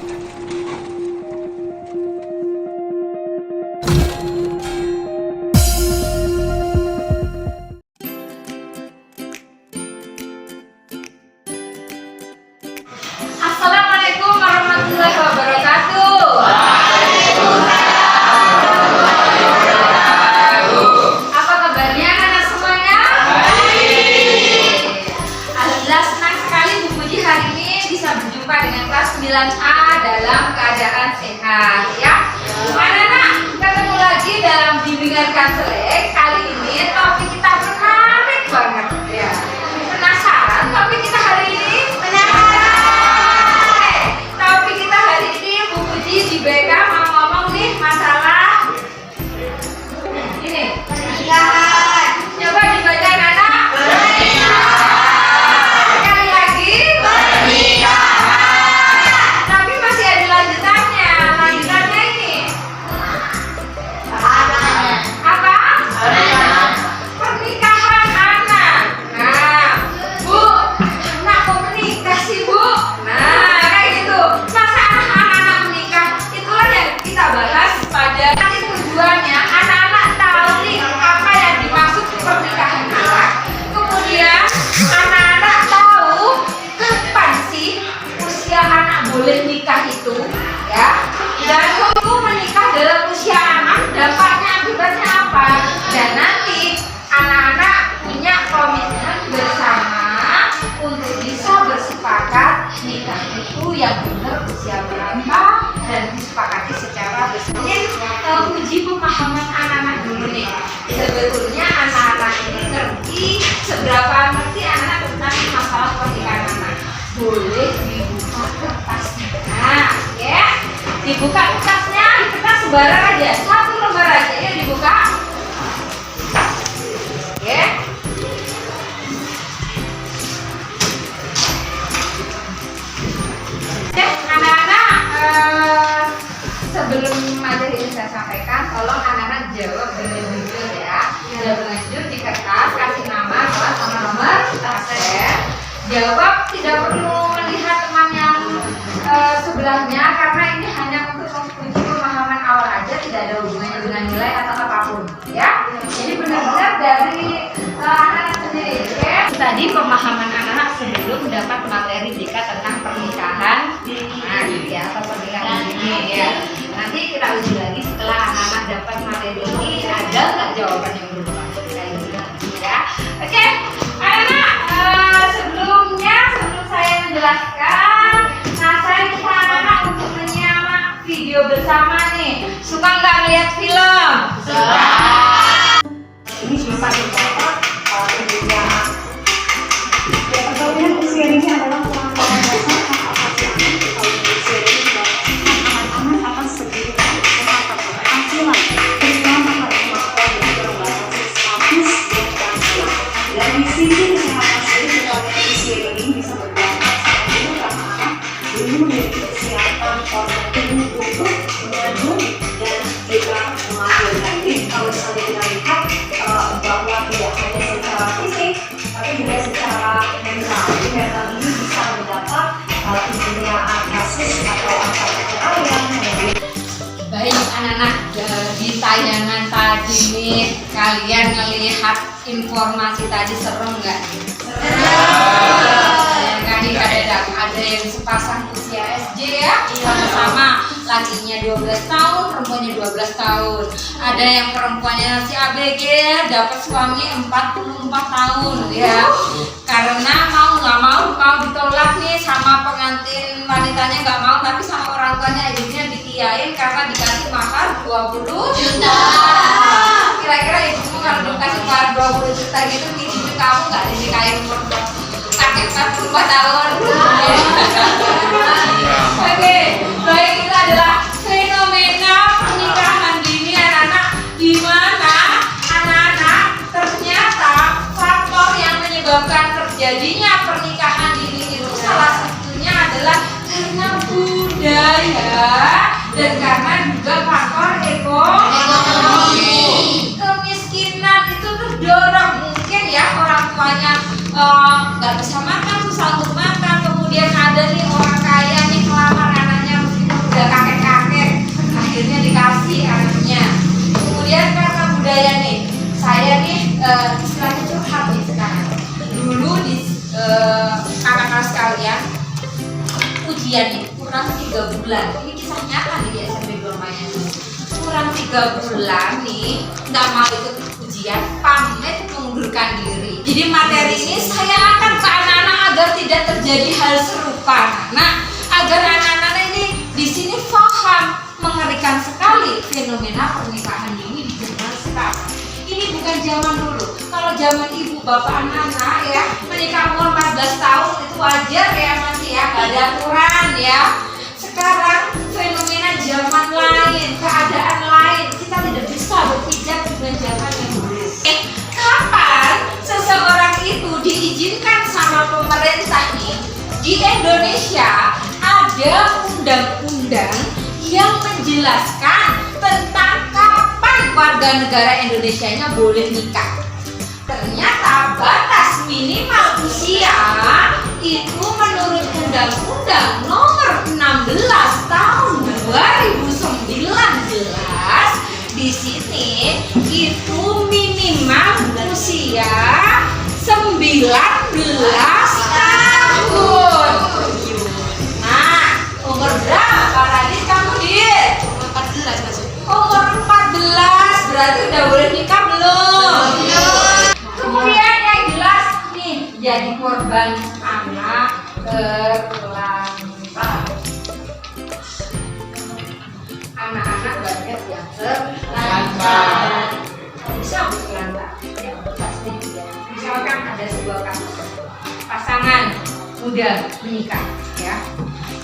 Assalamualaikum warahmatullahi wabarakatuh. Apa kabarnya anak-anak semuanya? Alhamdulillah senang sekali Bu Puji hari ini bisa berjumpa dengan kelas 9A dalam keadaan sehat ya. Anak-anak ketemu lagi dalam bimbingan konseling. Kali ini topik kita menarik banget ya. Penasaran topik kita hari ini? Topik kita hari ini Bu Puji di BK mau ngomong nih masalah ini pernikahan. Coba dibaca anak. Sekali lagi pernikahan. Tapi masih ada lanjutannya. Lanjutannya ini apa? Pernikahan anak. Nah, Bu, anak mau menikah sih Bu. Nah, kayak gitu. Masalah anak-anak menikah itulah yang kita bahas pada nanti tujuannya anak-anak tahu nih apa yang dimaksud pernikahan anak. Kemudian anak-anak tahu kapan sih usia anak boleh nikah itu, ya. Dan untuk menikah dalam usia anak dampaknya akibatnya apa? Dan nanti anak-anak punya komitmen bersama untuk bisa bersepakat nikah itu yang benar usia berapa dan disepakati secara bersama. Uji pemahaman anak-anak dulu nih. Sebetulnya anak-anak ini ngerti seberapa ngerti anak tentang masalah pernikahan anak. Boleh dibuka kertasnya, ya. Dibuka kertasnya, di kertas sebaran aja, satu lembar aja ya dibuka. Ya. Anak-anak, sebelum materi ini saya sampaikan, tolong anak-anak jawab dengan jujur ya. Jawab dengan jujur di kertas, kasih nama, kelas sama nomor absen. Jawab tidak perlu melihat teman yang sebelahnya karena ini hanya untuk menguji pemahaman awal aja, tidak ada hubungannya dengan nilai atau apapun ya. Jadi benar-benar dari anak-anak sendiri ya. Tadi pemahaman anak-anak sebelum dapat materi BK tentang pernikahan ya, atau pernikahan ini ya. Nanti kita uji lagi setelah anak-anak dapat materi ini, ada nggak jawaban yang berubah kayak gitu ya. Oke, anak-anak, sebelum saya menjelaskan, nah saya minta anak untuk menyimak video bersama nih. Suka nggak melihat film? Suka. Ini bisa dicatat videonya. Kemudian usia ini adalah pengalaman dasar hak asasi anak. Kalau usia ini anak-anak akan sendiri kesehatan keberhasilan bersama kemampuan dan berbasis status dan finansial. Dari sisi kesehatan sendiri sebagai usia ini bisa berdampak sama anak-anak belum memiliki kesiapan organ tubuh untuk mengandung dan juga melahirkan. Jadi kalau misalnya kita lihat bahwa tidak hanya secara fisik tapi juga secara mental. Jadi mental ini bisa mendapat tingginya kasus atau angka perceraian. Baik anak-anak, di tayangan tadi nih kalian ngelihat informasi tadi seru nggak? Seru. Ada yang sepasang usia SJ ya, sama-sama lakinya 12 tahun, perempuannya 12 tahun. Ada yang perempuannya si ABG dapat suami 44 tahun ya. Karena mau nggak mau ditolak nih sama pengantin wanitanya, nggak mau, tapi sama orang tuanya ibunya dikiain karena dikasih mahar 20 juta. Kira-kira ibumu kalau dikasih mahar 20 juta gitu, ibu kamu nggak dinikahin perempuan kakek 44 tahun. Oke, baik, itu adalah fenomena pernikahan dini anak-anak, di mana anak-anak ternyata faktor yang menyebabkan terjadinya pernikahan dini itu salah satunya adalah karena budaya dan karena juga faktor ekonomi. Kemiskinan itu terdorong, mungkin ya orang tuanya nggak bisa makan, susah untuk makan, kemudian ada nih orang kaya nih melamar anaknya istilahnya curhat nih sekarang. Dulu di kakak-kakak sekalian, ujian nih kurang 3 bulan. Ini kisah nyata nih di SMP Belomaya. Kurang 3 bulan nih nggak mau ikut ujian, pamit mengundurkan diri. Jadi materi ini saya akan ke anak-anak agar tidak terjadi hal serupa. Nah, agar anak-anak ini di sini paham. Mengerikan sekali fenomena pernikahan dini di zaman sekarang. Ini bukan zaman dulu. Kalau zaman ibu bapak anak-anak ya menikah umur 14 tahun itu wajar ya masih ya, gak ada aturan ya. Sekarang fenomena zaman lain, keadaan lain, kita tidak bisa berpijak dengan zaman yang dulu. Kapan seseorang itu diizinkan sama pemerintah nih? Di Indonesia ada undang-undang yang menjelaskan tentang kapan warga negara Indonesianya boleh nikah. Ternyata batas minimal usia itu menurut Undang-Undang Nomor 16 Tahun 2019 di sini itu minimal usia 19 tahun. Nah, umur berapa Radit kamu Dit? 14 masuk. Umur 14 berarti udah boleh nikah belum? Kemudian yang jelas nih jadi korban anak terlantar. Anak-anak banyak yang terlantar. Bisa terlantar? Ya pasti tidak. Misalkan ada sebuah kasus pasangan muda menikah ya.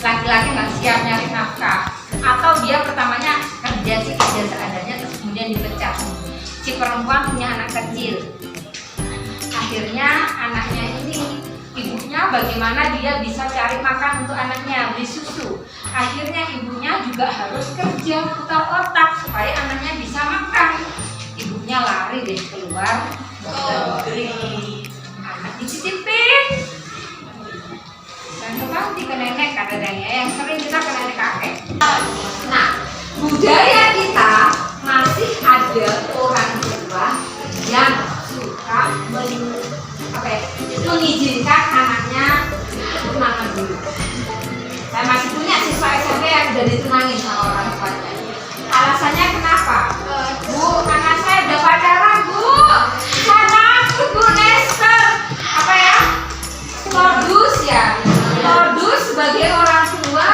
Laki-laki nggak siap nyari nafkah atau dia pertamanya kerja seadanya terus kemudian dipecat. Si perempuan punya anak kecil, akhirnya anaknya ini ibunya bagaimana dia bisa cari makan untuk anaknya, beli susu. Akhirnya ibunya juga harus kerja putar otak supaya anaknya bisa makan. Ibunya lari deh keluar, anak dititipin. Dan nanti ke nenek kadang-kadang yang sering kita ke nenek kakek. Nah, budaya kita masih ada orang tua yang suka mengizinkan anaknya tunangan dulu. Saya masih punya siswa SMP yang sudah ditunangin sama orang tuanya. Alasannya kenapa? Bu, anak saya udah pacaran Bu. Saya takut Bu Nester. Apa ya? Modus ya. Modus sebagai orang tua,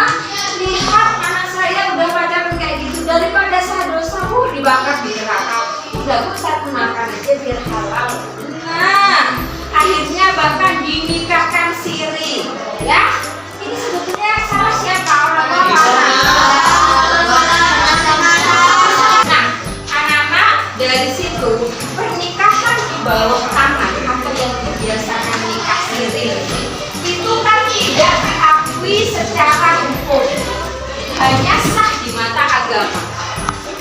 lihat anak saya udah pacaran kayak gitu, daripada saya dosa Bu dibakar di neraka. Udah Bu saya tunangkan aja biar halal. Nah, akhirnya bahkan dinikahkan siri. Ya, ini sebetulnya salah siapa? Orang tua. Nah, anak-anak dari situ pernikahan di bawah tangan atau yang dibiasakan nikah siri itu kan tidak diakui secara hukum, hanya sah di mata agama.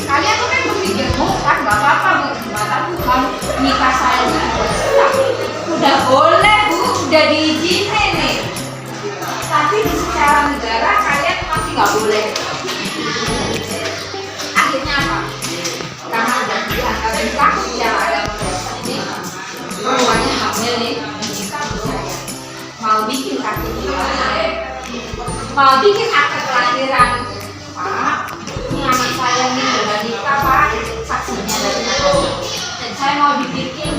Kalian tuh kan berpikir, kan gak apa-apa Bu, di mata Tuhan nikah saya udah boleh Bu, udah diizinin nih. Tapi di secara negara kalian masih gak boleh. Akhirnya apa? Karena udah dianggap nikah secara agama ini, perempuannya hamil nih, mau bikin akte kelahiran, mau bikin akte kelahiran. Pak, ini anak saya nih udah nikah Pak, saksinya dari aku. Dan saya mau bikin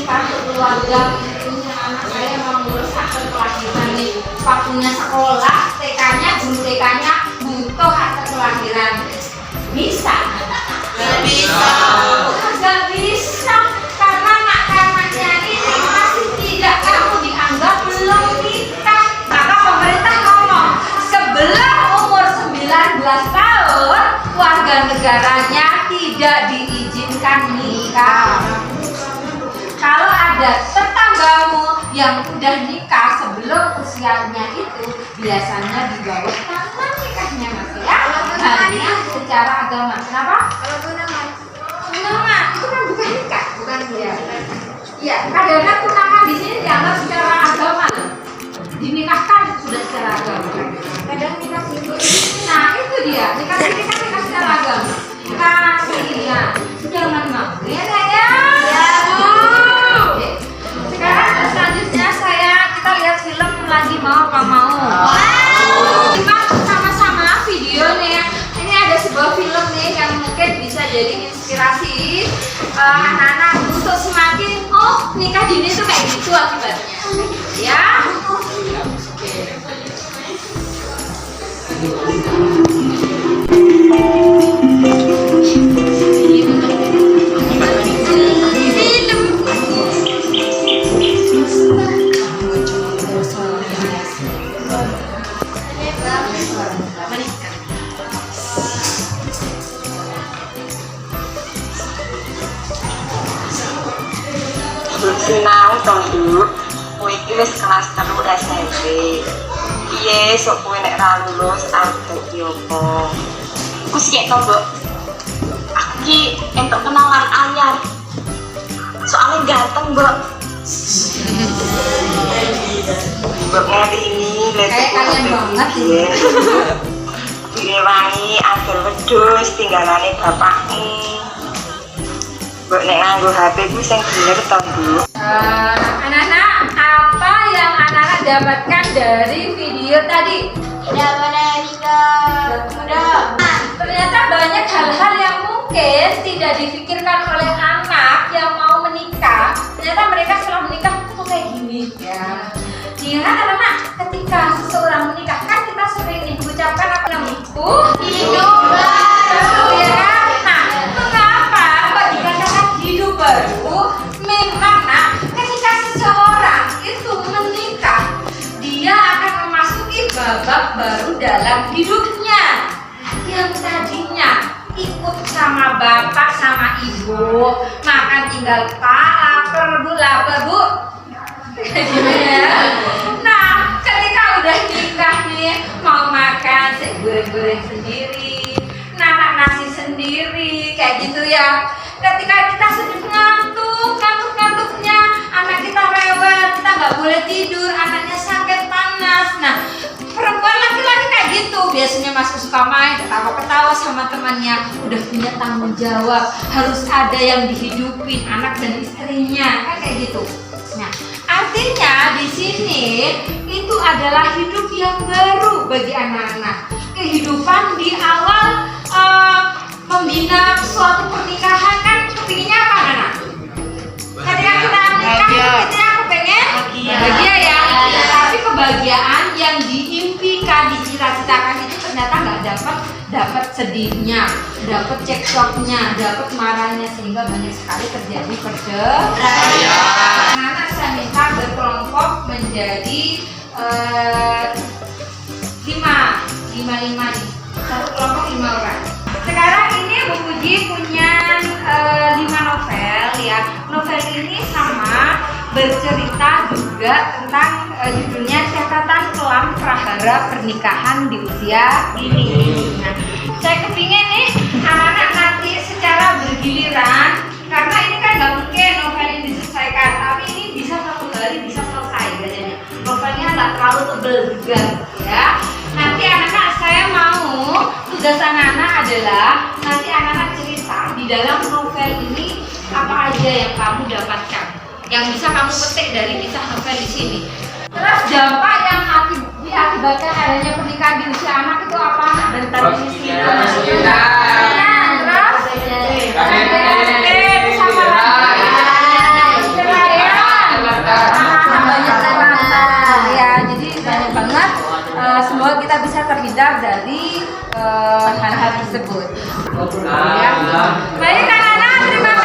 kartu keluarga. Ini anak saya mau ngurus akte kelahiran nih. Waktunya sekolah, TK-nya, guru TK-nya butuh akte kelahiran. Bisa? Nggak bisa. Nggak bisa. Karena anak-anaknya ini masih tidak kamu dianggap belum nikah. Maka pemerintah ngomong sebelum umur 19 tahun warga negaranya tidak diizinkan nikah. Kalau ada tetanggamu yang udah nikah sebelum usianya itu biasanya di bawah tangan nikahnya Mas ya. Hanya secara agama. Kenapa? Kalau tunangan itu kan bukan nikah, bukan ya. Iya, kadang-kadang tunangan di sini dianggap secara agama loh. Dinikahkan sudah secara agama. Kadang nikah siri. Nah itu dia, nikah siri kan nikah secara agama. Kasihan, jangan mau ya ya. Mau apa mau? Simak sama-sama videonya. Ini ada sebuah film nih yang mungkin bisa jadi inspirasi anak-anak untuk semakin nikah dini tuh kayak gitu akibatnya. Ya. Sinau to, Nduk. Kowe iki wis kelas 3 SMP. Piye sok kowe nek ra lulus arep dadi opo? Ku sik to, Mbok. Aku iki entuk kenalan anyar. Soalnya ganteng, Mbok. Mbok ngerini Kayak kalian banget ya. Direwangi atur wedhus tinggalane bapakmu. Mbok nek nganggo HP ku sing bener to, Mbok. Anak-anak, apa yang anak-anak dapatkan dari video tadi? Ternyata banyak hal-hal yang mungkin tidak dipikirkan oleh anak yang mau menikah. Ternyata mereka setelah menikah kok kayak gini ya. Ingat anak-anak, ketika seseorang menikah kan kita sering mengucapkan apa namanya? Hidup baru ya kan? Nah, mengapa kok dikatakan hidup baru? Memang nak, ketika seseorang itu menikah, dia akan memasuki babak baru dalam hidupnya. Yang tadinya ikut sama bapak sama ibu, makan tinggal lapar bu. Nah, ketika udah nikah nih, mau makan goreng-goreng sendiri, nanak nasi sendiri, kayak gitu ya. Ketika kita sedang ngantuknya, anak kita rewel, kita nggak boleh tidur, anaknya sakit panas. Nah, perempuan laki-laki kayak gitu biasanya masih suka main ketawa-ketawa sama temannya, udah punya tanggung jawab, harus ada yang dihidupin anak dan istrinya, kan kayak gitu. Nah, artinya di sini itu adalah hidup yang baru bagi anak-anak. Kehidupan di awal membina suatu pernikahan kan kepinginnya apa anak? Ketika kita nikah, kita kepengen bahagia ya. Tapi kebahagiaan yang diimpikan, dicita-citakan itu ternyata nggak dapat sedihnya, dapat cekcoknya, dapat marahnya, sehingga banyak sekali terjadi perceraian. Anak saya minta berkelompok menjadi 5 nih, satu kelompok 5 orang. Sekarang ini Bu Puji punya 5 novel ya. Novel ini sama bercerita juga tentang judulnya Catatan Kelam Prahara Pernikahan di Usia Dini. Nah, saya kepingin nih anak-anak nanti secara bergiliran, karena ini kan nggak mungkin novel ini diselesaikan, tapi ini bisa satu hari bisa selesai katanya. Novelnya nggak terlalu tebel juga ya. Nanti anak-anak saya mau tugas anak-anak adalah nanti anak-anak cerita di dalam novel ini apa aja yang kamu dapatkan, yang bisa kamu petik dari kisah novel di sini. Terus dampak yang diakibatkan adanya pernikahan di usia anak itu apa? Bentar di sini. Terus sama lagi. Ya, jadi banyak banget. Semoga kita bisa terhindar dari hal-hal tersebut. Ya. Baik anak-anak, terima kasih.